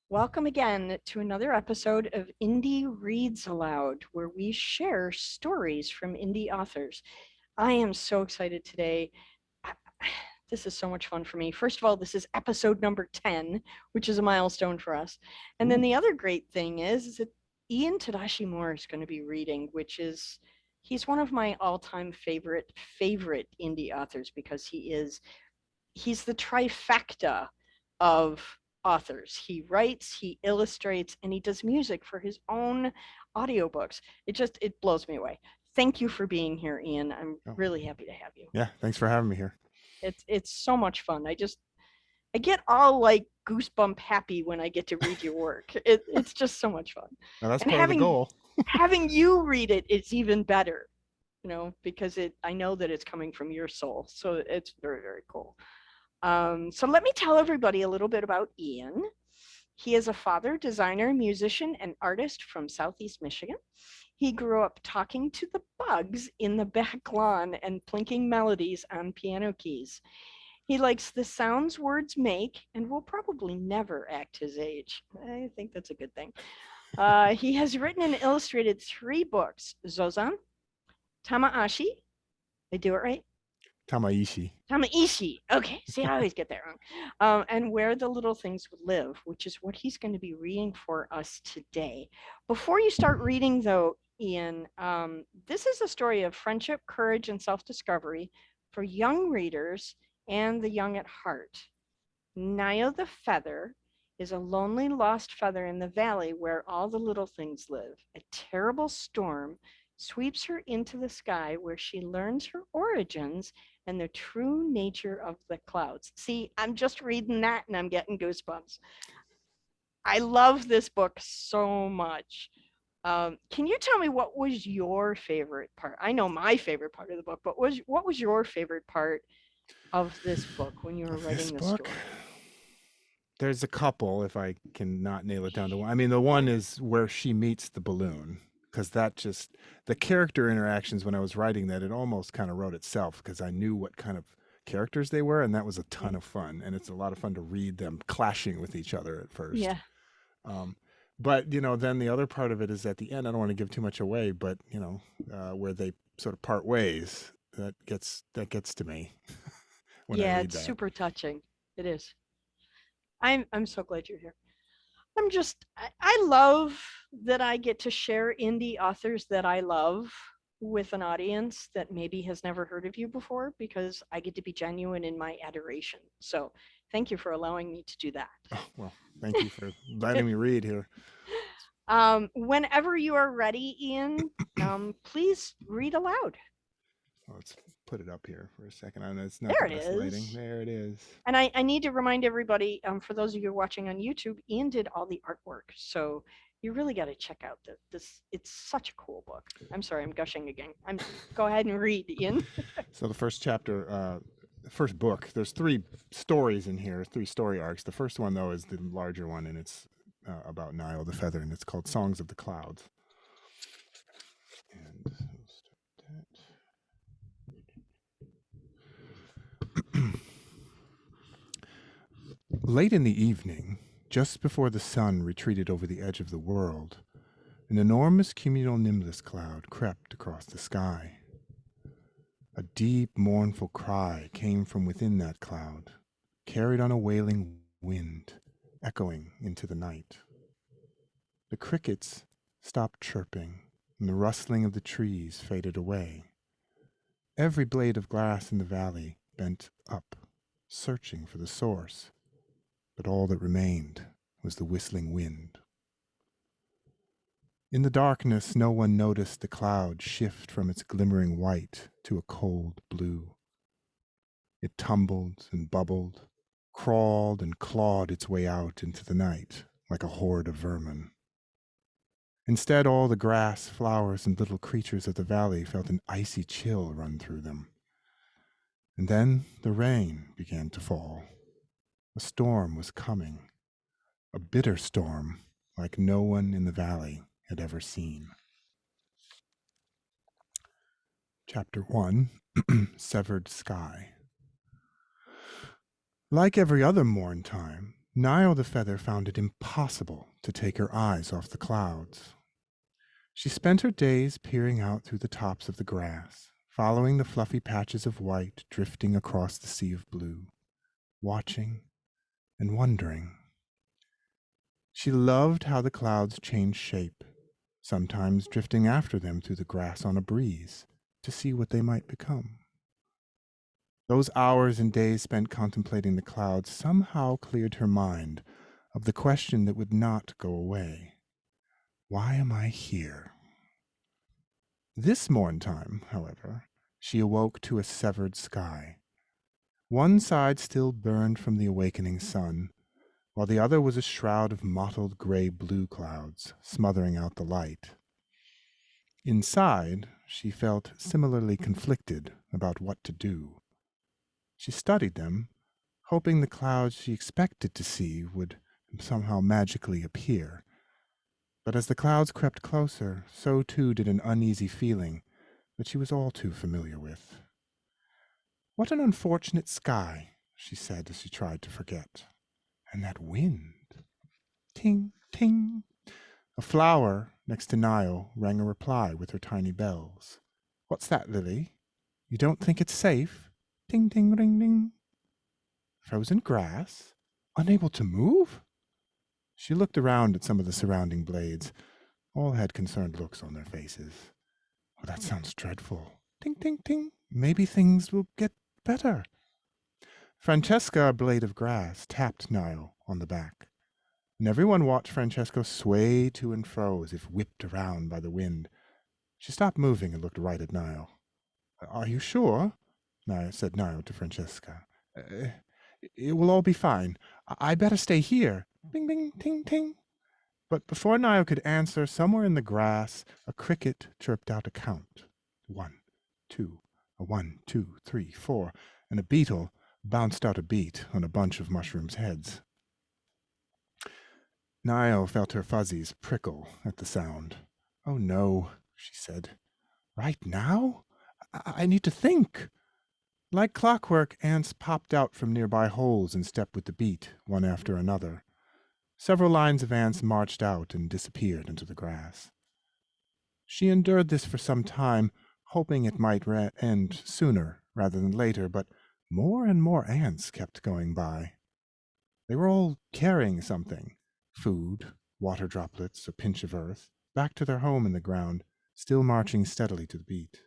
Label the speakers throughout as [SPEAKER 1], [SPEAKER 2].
[SPEAKER 1] Welcome again to another episode of Indie Reads Aloud, where we share stories from indie authors. I am so excited today. This is so much fun for me. First of all, this is episode number 10, which is a milestone for us. And then the other great thing is that Ian Tadashi Moore is going to be reading, he's one of my all-time favorite indie authors because he's the trifecta of authors. He writes, he illustrates, and he does music for his own audiobooks. It blows me away. Thank you for being here, Ian. I'm really happy to have you.
[SPEAKER 2] Yeah, thanks for having me here.
[SPEAKER 1] It's so much fun. I get all like goosebump happy when I get to read your work. It's just so much fun.
[SPEAKER 2] Now that's
[SPEAKER 1] And
[SPEAKER 2] part of the goal.
[SPEAKER 1] having you read it is even better, because I know that it's coming from your soul. So it's very, very cool. So let me tell everybody a little bit about Ian. He is a father, designer, musician, and artist from Southeast Michigan. He grew up talking to the bugs in the back lawn and plinking melodies on piano keys. He likes the sounds words make and will probably never act his age. I think that's a good thing. He has written and illustrated 3 books: Zōsan, Tama-ishi, I do it right?
[SPEAKER 2] Tamaishi.
[SPEAKER 1] Tamaishi. Okay, see, I always get that wrong. And Where the Little Things Would Live, which is what he's going to be reading for us today. Before you start reading, though, Ian, this is a story of friendship, courage, and self-discovery for young readers and the young at heart. Naio the feather is a lonely lost feather in the valley where all the little things live. A terrible storm sweeps her into the sky where she learns her origins and the true nature of the clouds. See, I'm just reading that and I'm getting goosebumps. I love this book so much. Can you tell me what was your favorite part? I know my favorite part of the book, but what was your favorite part of this book when you were writing the story?
[SPEAKER 2] There's a couple, if I can not nail it down to one. I mean, the one is where she meets the balloon, because the character interactions when I was writing that, it almost kind of wrote itself because I knew what kind of characters they were, and that was a ton of fun. And it's a lot of fun to read them clashing with each other at first.
[SPEAKER 1] Yeah.
[SPEAKER 2] Um, but then the other part of it is at the end. I don't want to give too much away, but where they sort of part ways, that gets to me when I
[SPEAKER 1] Yeah,
[SPEAKER 2] read
[SPEAKER 1] it's
[SPEAKER 2] that.
[SPEAKER 1] super touching. It is. I'm so glad you're here. I love that I get to share indie authors that I love with an audience that maybe has never heard of you before, because I get to be genuine in my adoration. So thank you for allowing me to do that.
[SPEAKER 2] Oh, well, thank you for letting me read here.
[SPEAKER 1] Whenever you are ready, Ian, please read aloud.
[SPEAKER 2] Let's put it up here for a second. I know it's not the
[SPEAKER 1] There it
[SPEAKER 2] best lighting.
[SPEAKER 1] is.
[SPEAKER 2] There it is.
[SPEAKER 1] And I need to remind everybody, for those of you watching on YouTube, Ian did all the artwork. So you really got to check out this. It's such a cool book. I'm sorry, I'm gushing again. Go ahead and read, Ian.
[SPEAKER 2] So the first chapter, the first book, there's 3 stories in here, 3 story arcs. The first one, though, is the larger one, and it's about Naio the feather, and it's called Songs of the Clouds. And we'll start that. Late in the evening, just before the sun retreated over the edge of the world, an enormous cumulonimbus cloud crept across the sky. A deep, mournful cry came from within that cloud, carried on a wailing wind, echoing into the night. The crickets stopped chirping, and the rustling of the trees faded away. Every blade of grass in the valley bent up, searching for the source, but all that remained was the whistling wind. In the darkness, no one noticed the cloud shift from its glimmering white to a cold blue. It tumbled and bubbled, crawled and clawed its way out into the night like a horde of vermin. Instead, all the grass, flowers, and little creatures of the valley felt an icy chill run through them. And then the rain began to fall. A storm was coming, a bitter storm like no one in the valley had ever seen. Chapter 1, Severed Sky. Like every other morn time, Naio the feather found it impossible to take her eyes off the clouds. She spent her days peering out through the tops of the grass, following the fluffy patches of white drifting across the sea of blue, watching and wondering. She loved how the clouds changed shape, sometimes drifting after them through the grass on a breeze to see what they might become. Those hours and days spent contemplating the clouds somehow cleared her mind of the question that would not go away. Why am I here? This morn time, however, she awoke to a severed sky. One side still burned from the awakening sun, while the other was a shroud of mottled gray-blue clouds, smothering out the light. Inside, she felt similarly conflicted about what to do. She studied them, hoping the clouds she expected to see would somehow magically appear. But as the clouds crept closer, so too did an uneasy feeling that she was all too familiar with. What an unfortunate sky, she said as she tried to forget. And that wind. Ting, ting. A flower next to Naio rang a reply with her tiny bells. What's that, Lily? You don't think it's safe? Ting, ting, ring, ring. Frozen grass? Unable to move? She looked around at some of the surrounding blades. All had concerned looks on their faces. Oh, that sounds dreadful. Ting, ting, ting. Maybe things will get better. Francesca, a blade of grass, tapped Naio on the back, and everyone watched Francesco sway to and fro as if whipped around by the wind. She stopped moving and looked right at Naio. Are you sure? said Naio to Francesca. It will all be fine. I better stay here. Bing, bing, ting, ting. But before Naio could answer, somewhere in the grass, a cricket chirped out a count. 1, 2, a 1, 2, 3, 4, and a beetle bounced out a beat on a bunch of mushrooms' heads. Naio felt her fuzzies prickle at the sound. Oh no, she said. Right now? I need to think. Like clockwork, ants popped out from nearby holes in step with the beat, one after another. Several lines of ants marched out and disappeared into the grass. She endured this for some time, hoping it might end sooner rather than later, but more and more ants kept going by. They were all carrying something, food, water droplets, a pinch of earth, back to their home in the ground, still marching steadily to the beat.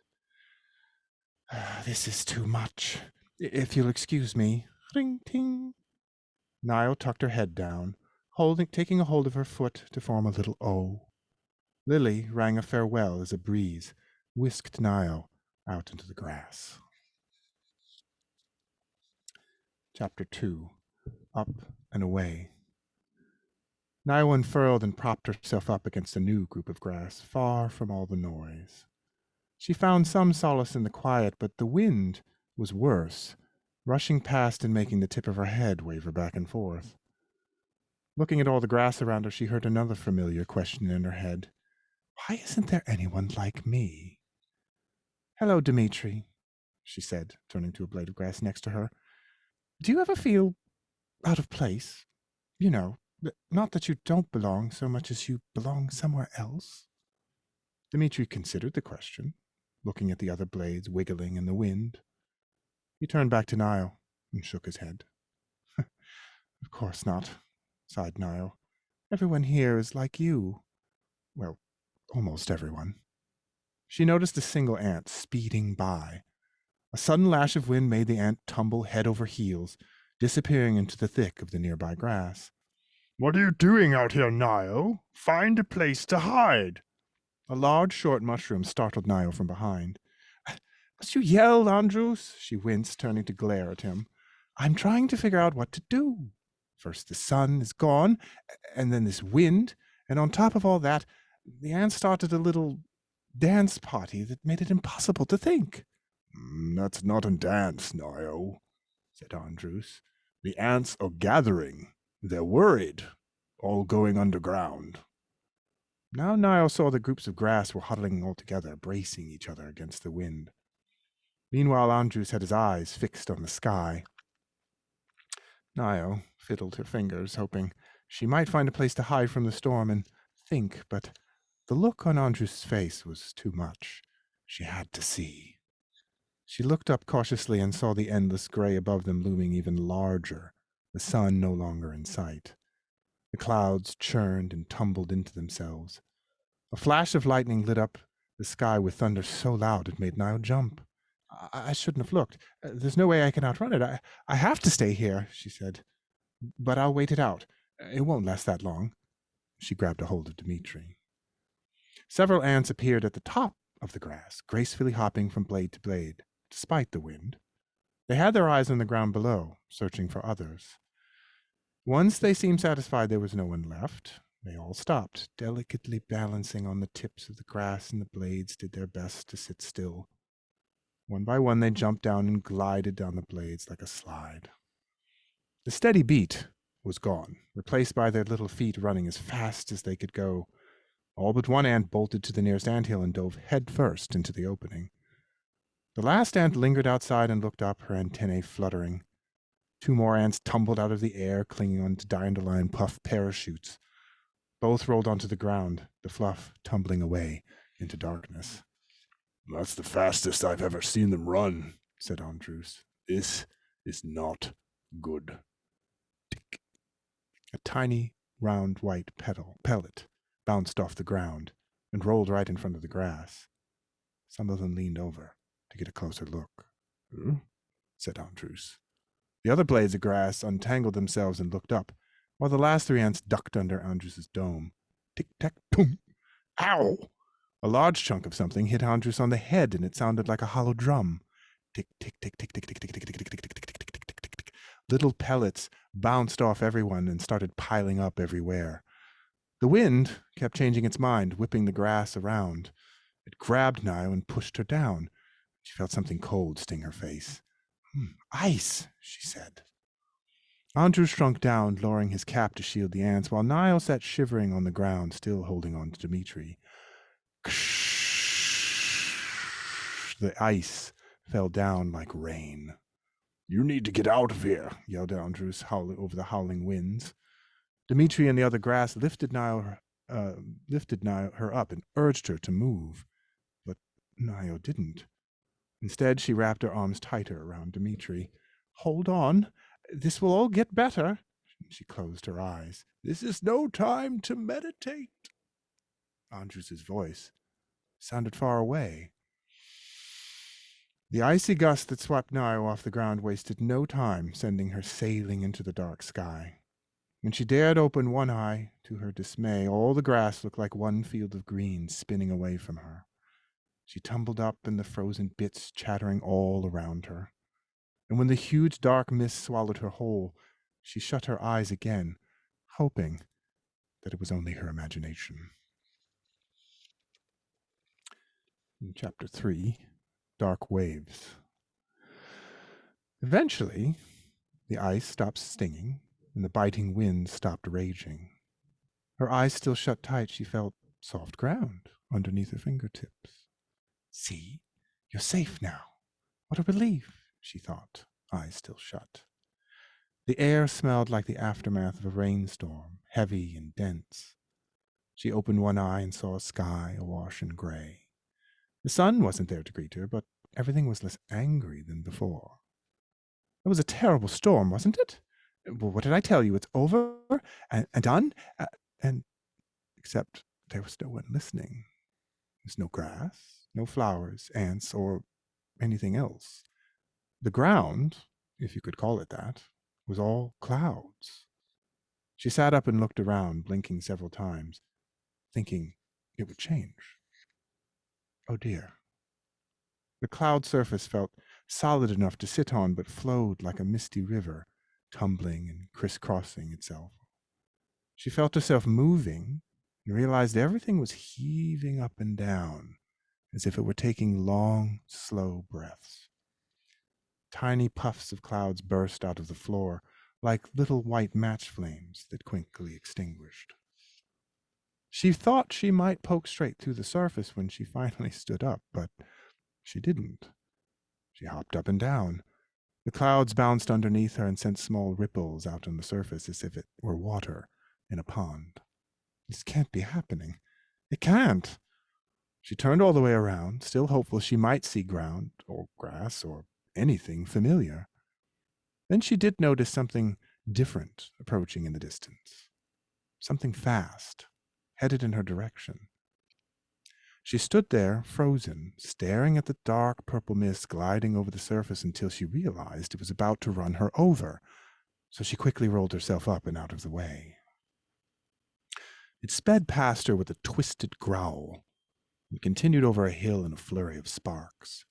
[SPEAKER 2] This is too much. If you'll excuse me. Ring, ting. Naio tucked her head down, taking a hold of her foot to form a little O. Lily rang a farewell as a breeze whisked Naio out into the grass. Chapter 2. Up and Away. Naio unfurled and propped herself up against a new group of grass, far from all the noise. She found some solace in the quiet, but the wind was worse, rushing past and making the tip of her head waver back and forth. Looking at all the grass around her, she heard another familiar question in her head. Why isn't there anyone like me? Hello, Dimitri, she said, turning to a blade of grass next to her. Do you ever feel out of place? You know, not that you don't belong so much as you belong somewhere else? Dimitri considered the question, looking at the other blades wiggling in the wind. He turned back to Naio and shook his head. Of course not, sighed Naio. Everyone here is like you. Well, almost everyone. She noticed a single ant speeding by. A sudden lash of wind made the ant tumble head over heels, disappearing into the thick of the nearby grass. What are you doing out here, Naio? Find a place to hide. A large, short mushroom startled Naio from behind. Must you yell, Andrews? She winced, turning to glare at him. I'm trying to figure out what to do. First the sun is gone, and then this wind, and on top of all that, the ants started a little dance party that made it impossible to think. That's not a dance, Naio, said Andrews. The ants are gathering. They're worried. All going underground. Now Naio saw the groups of grass were huddling all together, bracing each other against the wind. Meanwhile, Andrews had his eyes fixed on the sky. Naio fiddled her fingers, hoping she might find a place to hide from the storm and think, but the look on Andrew's face was too much. She had to see. She looked up cautiously and saw the endless gray above them looming even larger, the sun no longer in sight. The clouds churned and tumbled into themselves. A flash of lightning lit up the sky with thunder so loud it made Naio jump. I shouldn't have looked. There's no way I can outrun it. I have to stay here, she said. But I'll wait it out. It won't last that long. She grabbed a hold of Dmitri. Several ants appeared at the top of the grass, gracefully hopping from blade to blade, despite the wind. They had their eyes on the ground below, searching for others. Once they seemed satisfied there was no one left, they all stopped, delicately balancing on the tips of the grass, and the blades did their best to sit still. One by one they jumped down and glided down the blades like a slide. The steady beat was gone, replaced by their little feet running as fast as they could go. All but one ant bolted to the nearest anthill and dove headfirst into the opening. The last ant lingered outside and looked up, her antennae fluttering. Two more ants tumbled out of the air, clinging onto dandelion puff parachutes. Both rolled onto the ground, the fluff tumbling away into darkness. "That's the fastest I've ever seen them run," said Andrews. "This is not good." Tick. A tiny, round white pellet bounced off the ground and rolled right in front of the grass. Some of them leaned over to get a closer look. Said Andrews. The other blades of grass untangled themselves and looked up, while the last three ants ducked under Andrews's dome. Tick-tack-toom! Ow! A large chunk of something hit Andrews on the head, and it sounded like a hollow drum. Tick-tick-tick-tick-tick-tick-tick-tick-tick-tick-tick-tick-tick-tick. Little pellets bounced off everyone and started piling up everywhere. The wind kept changing its mind, whipping the grass around. It grabbed Naio and pushed her down. She felt something cold sting her face. Ice, she said. Andrew shrunk down, lowering his cap to shield the ants, while Naio sat shivering on the ground, still holding on to Dmitri. The ice fell down like rain. "You need to get out of here," yelled Andrews over the howling winds. Dmitri and the other grass lifted Naio her up and urged her to move. But Naio didn't. Instead, she wrapped her arms tighter around Dmitri. "Hold on. This will all get better." She closed her eyes. "This is no time to meditate." Andrews's voice sounded far away. The icy gust that swept Naio off the ground wasted no time, sending her sailing into the dark sky. When she dared open one eye, to her dismay, all the grass looked like one field of green spinning away from her. She tumbled up in the frozen bits, chattering all around her. And when the huge dark mist swallowed her whole, she shut her eyes again, hoping that it was only her imagination. In Chapter 3, Dark Waves. Eventually, the ice stopped stinging, and the biting wind stopped raging. Her eyes still shut tight, she felt soft ground underneath her fingertips. "See, you're safe now. What a relief," she thought, eyes still shut. The air smelled like the aftermath of a rainstorm, heavy and dense. She opened one eye and saw a sky awash in gray. The sun wasn't there to greet her, but everything was less angry than before. It was a terrible storm, wasn't it? Well, what did I tell you? It's over and done? And except there was no one listening. There's no grass, no flowers, ants, or anything else. The ground, if you could call it that, was all clouds. She sat up and looked around, blinking several times, thinking it would change. Oh dear. The cloud surface felt solid enough to sit on, but flowed like a misty river, tumbling and crisscrossing itself. She felt herself moving and realized everything was heaving up and down, as if it were taking long, slow breaths. Tiny puffs of clouds burst out of the floor, like little white match flames that quickly extinguished. She thought she might poke straight through the surface when she finally stood up, but she didn't. She hopped up and down, The clouds bounced underneath her and sent small ripples out on the surface as if it were water in a pond. This can't be happening. It can't. She turned all the way around, still hopeful she might see ground or grass or anything familiar. Then she did notice something different approaching in the distance. Something fast, headed in her direction. She stood there, frozen, staring at the dark purple mist gliding over the surface until she realized it was about to run her over, so she quickly rolled herself up and out of the way. It sped past her with a twisted growl and continued over a hill in a flurry of sparks.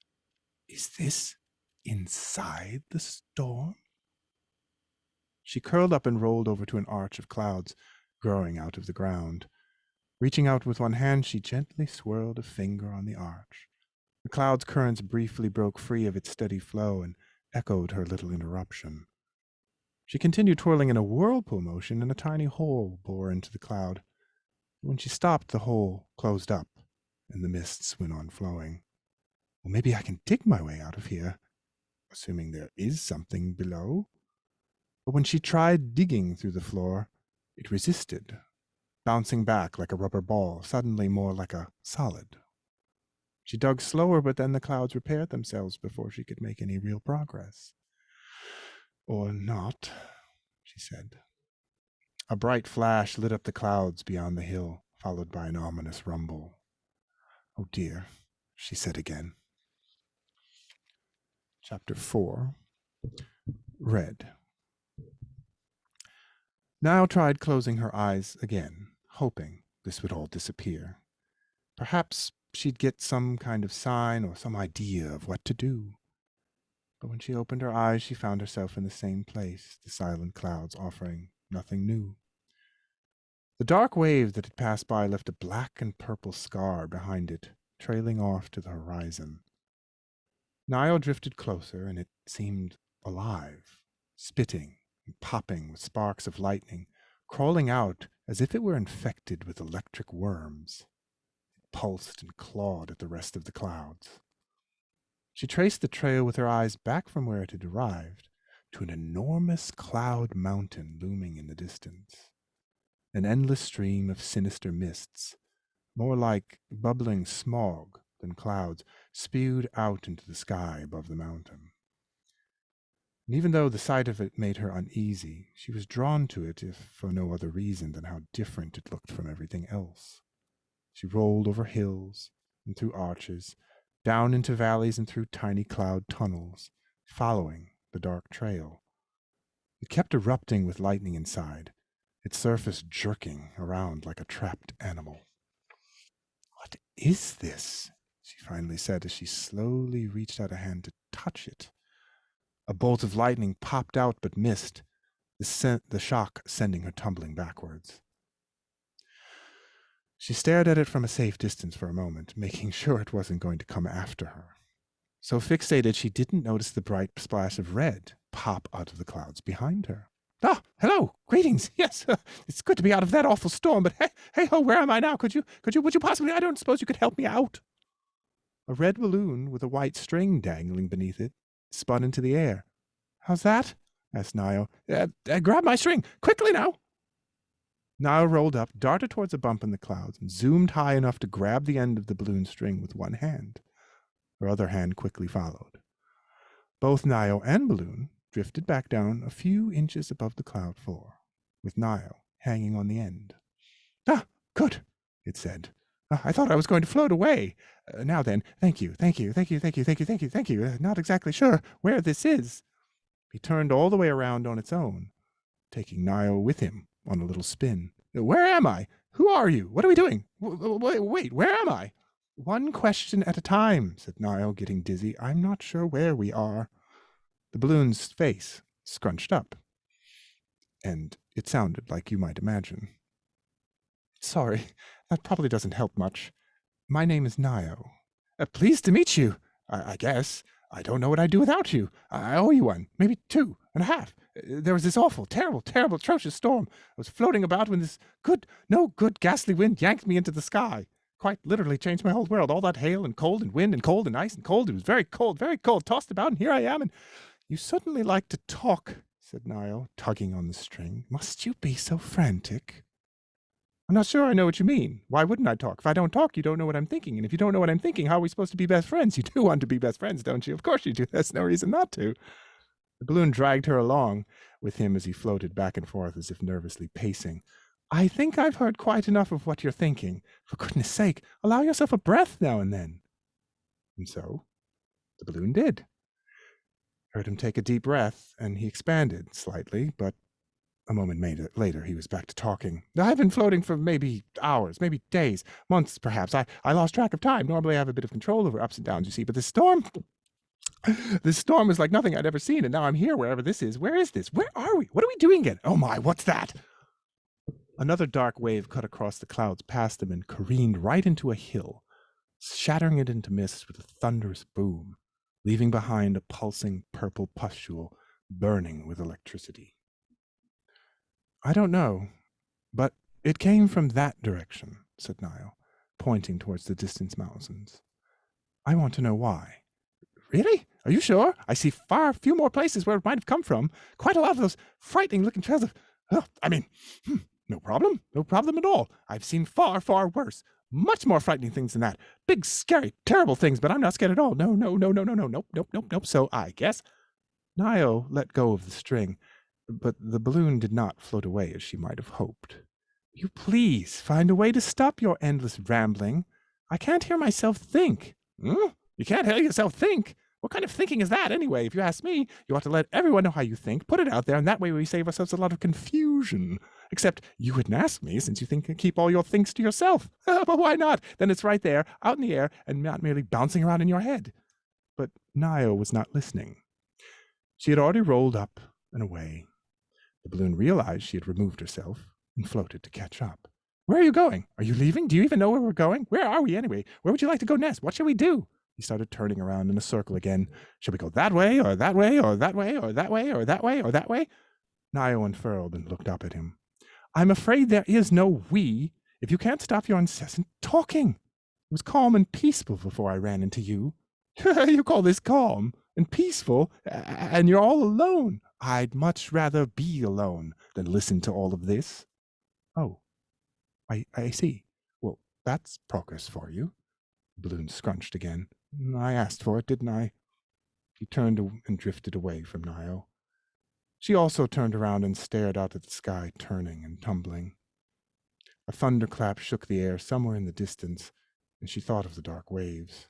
[SPEAKER 2] Is this inside the storm? She curled up and rolled over to an arch of clouds growing out of the ground. Reaching out with one hand, she gently swirled a finger on the arch. The cloud's currents briefly broke free of its steady flow and echoed her little interruption. She continued twirling in a whirlpool motion, and a tiny hole bore into the cloud. When she stopped, the hole closed up, and the mists went on flowing. Well, maybe I can dig my way out of here, assuming there is something below. But when she tried digging through the floor, it resisted, bouncing back like a rubber ball, suddenly more like a solid. She dug slower, but then the clouds repaired themselves before she could make any real progress. Or not, she said. A bright flash lit up the clouds beyond the hill, followed by an ominous rumble. Oh dear, she said again. Chapter 4. Red. Naio tried closing her eyes again, hoping this would all disappear. Perhaps she'd get some kind of sign or some idea of what to do. But when she opened her eyes, she found herself in the same place, the silent clouds offering nothing new. The dark wave that had passed by left a black and purple scar behind it, trailing off to the horizon. Naio drifted closer, and it seemed alive, spitting and popping with sparks of lightning, crawling out as if it were infected with electric worms. It pulsed and clawed at the rest of the clouds. She traced the trail with her eyes back from where it had arrived to an enormous cloud mountain looming in the distance. An endless stream of sinister mists, more like bubbling smog than clouds, spewed out into the sky above the mountain. And even though the sight of it made her uneasy, she was drawn to it, if for no other reason than how different it looked from everything else. She rolled over hills and through arches, down into valleys and through tiny cloud tunnels, following the dark trail. It kept erupting with lightning inside, its surface jerking around like a trapped animal. What is this? She finally said as she slowly reached out a hand to touch it. A bolt of lightning popped out but missed, the shock sending her tumbling backwards. She stared at it from a safe distance for a moment, making sure it wasn't going to come after her. So fixated, she didn't notice the bright splash of red pop out of the clouds behind her. Ah, hello, greetings. Yes, it's good to be out of that awful storm, but hey, where am I now? Would you possibly, I don't suppose you could help me out? A red balloon with a white string dangling beneath it spun into the air. How's that? Asked Naio. Grab my string, quickly now. Naio rolled up, darted towards a bump in the clouds, and zoomed high enough to grab the end of the balloon string with one hand. Her other hand quickly followed. Both Naio and balloon drifted back down a few inches above the cloud floor, with Naio hanging on the end. Ah, good, it said. I thought I was going to float away. Now then, thank you. Not exactly sure where this is. He turned all the way around on its own, taking Naio with him on a little spin. Where am I? Who are you? What are we doing? Wait, where am I? One question at a time, said Naio, getting dizzy. I'm not sure where we are. The balloon's face scrunched up, and it sounded like you might imagine. Sorry, that probably doesn't help much. My name is Naio. Pleased to meet you, I guess. I don't know what I'd do without you. I owe you one, maybe 2.5. There was this awful, terrible, atrocious storm. I was floating about when this no good, ghastly wind yanked me into the sky. Quite literally changed my whole world. All that hail and cold and wind and cold and ice and cold. It was very cold, tossed about, and here I am. And You certainly like to talk, said Naio, tugging on the string. Must you be so frantic? I'm not sure I know what you mean. Why wouldn't I talk? If I don't talk, you don't know what I'm thinking. And if you don't know what I'm thinking, how are we supposed to be best friends? You do want to be best friends, don't you? Of course you do. There's no reason not to. The balloon dragged her along with him as he floated back and forth as if nervously pacing. I think I've heard quite enough of what you're thinking. For goodness sake, allow yourself a breath now and then. And so the balloon did. Heard him take a deep breath, and he expanded slightly, but a moment later he was back to talking. I've been floating for maybe hours, maybe days, months perhaps. I lost track of time. Normally I have a bit of control over ups and downs, you see, but this storm was like nothing I'd ever seen, and now I'm here wherever this is. Where is this? Where are we? What are we doing again? Oh my, what's that? Another dark wave cut across the clouds past them and careened right into a hill, shattering it into mist with a thunderous boom, leaving behind a pulsing purple pustule burning with electricity. I don't know, but it came from that direction, said Naio, pointing towards the distant mountains. I want to know why. Really? Are you sure? I see far few more places where it might have come from. Quite a lot of those frightening-looking trails of... no problem. No problem at all. I've seen far, far worse. Much more frightening things than that. Big, scary, terrible things, but I'm not scared at all. No, nope. So I guess... Naio let go of the string, but the balloon did not float away as she might have hoped. You please find a way to stop your endless rambling. I can't hear myself think. You can't hear yourself think? What kind of thinking is that, anyway? If you ask me, you ought to let everyone know how you think, put it out there, and that way we save ourselves a lot of confusion. Except you wouldn't ask me, since you keep all your thinks to yourself. But why not? Then it's right there, out in the air, and not merely bouncing around in your head. But Naio was not listening. She had already rolled up and away. The balloon realized she had removed herself and floated to catch up. Where are you going? Are you leaving? Do you even know where we're going? Where are we, anyway? Where would you like to go next? What shall we do? He started turning around in a circle again. Shall we go that way, or that way, or that way, or that way, or that way, or that way? Naio unfurled and looked up at him. I'm afraid there is no we, if you can't stop your incessant talking. It was calm and peaceful before I ran into you. You call this calm and peaceful, and you're all alone. I'd much rather be alone than listen to all of this. Oh, I see. Well, that's progress for you. The balloon scrunched again. I asked for it, didn't I? He turned and drifted away from Naio. She also turned around and stared out at the sky, turning and tumbling. A thunderclap shook the air somewhere in the distance, and she thought of the dark waves.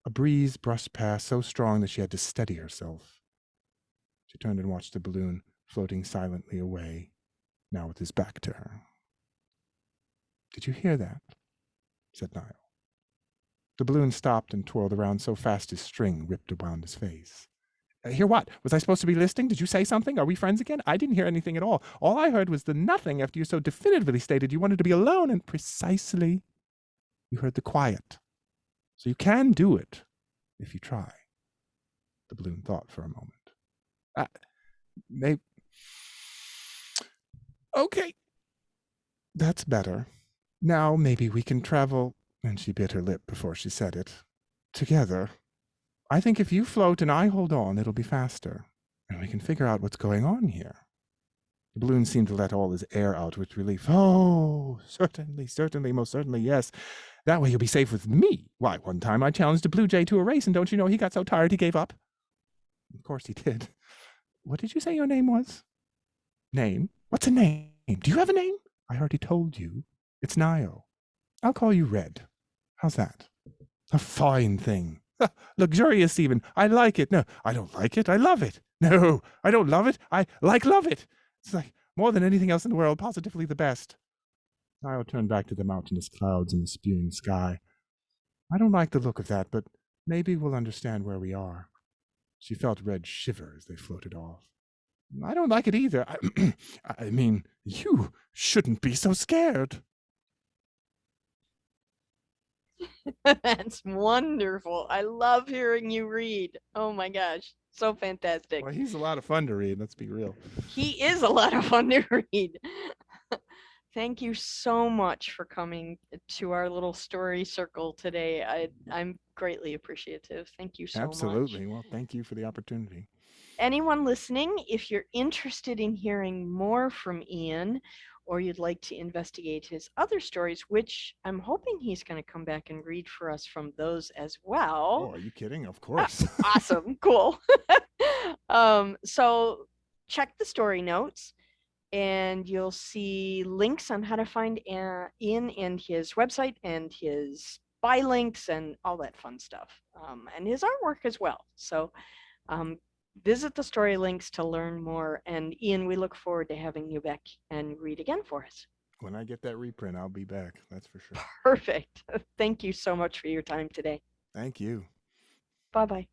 [SPEAKER 2] A breeze brushed past so strong that she had to steady herself. She turned and watched the balloon floating silently away, now with his back to her. Did you hear that? Said Naio. The balloon stopped and twirled around so fast his string ripped around his face. Hear what? Was I supposed to be listening? Did you say something? Are we friends again? I didn't hear anything at all. All I heard was the nothing after you so definitively stated you wanted to be alone, and precisely you heard the quiet. So you can do it if you try. The balloon thought for a moment. Okay. That's better. Now maybe we can travel, and she bit her lip before she said it, together. I think if you float and I hold on, it'll be faster, and we can figure out what's going on here. The balloon seemed to let all his air out with relief. Oh, certainly, most certainly, yes. That way you'll be safe with me. Why, one time I challenged a blue jay to a race, and don't you know he got so tired he gave up? Of course he did. What did you say your name was? Name? What's a name? Do you have a name? I already told you. It's Naio. I'll call you Red. How's that? A fine thing. Luxurious even. I like it. No, I don't like it. I love it. No, I don't love it. I love it. It's like more than anything else in the world, positively the best. Naio turned back to the mountainous clouds and the spewing sky. I don't like the look of that, but maybe we'll understand where we are. She felt Red shiver as they floated off. I don't like it either. I mean, you shouldn't be so scared.
[SPEAKER 1] That's wonderful. I love hearing you read. Oh my gosh. So fantastic.
[SPEAKER 2] Well, he's a lot of fun to read, let's be real.
[SPEAKER 1] He is a lot of fun to read. Thank you so much for coming to our little story circle today. I'm greatly appreciative. Thank you so much.
[SPEAKER 2] Absolutely. Well, thank you for the opportunity.
[SPEAKER 1] Anyone listening, if you're interested in hearing more from Ian, or you'd like to investigate his other stories, which I'm hoping he's going to come back and read for us from those as well.
[SPEAKER 2] Oh, are you kidding? Of
[SPEAKER 1] Uh,
[SPEAKER 2] course.
[SPEAKER 1] awesome, cool. So check the story notes and you'll see links on how to find Ian and his website and his buy links and all that fun stuff, and his artwork as well. So um, visit the story links to learn more. And Ian, we look forward to having you back and read again for us.
[SPEAKER 2] When I get that reprint, I'll be back. That's for sure.
[SPEAKER 1] Perfect. Thank you so much for your time today.
[SPEAKER 2] Thank you.
[SPEAKER 1] Bye bye.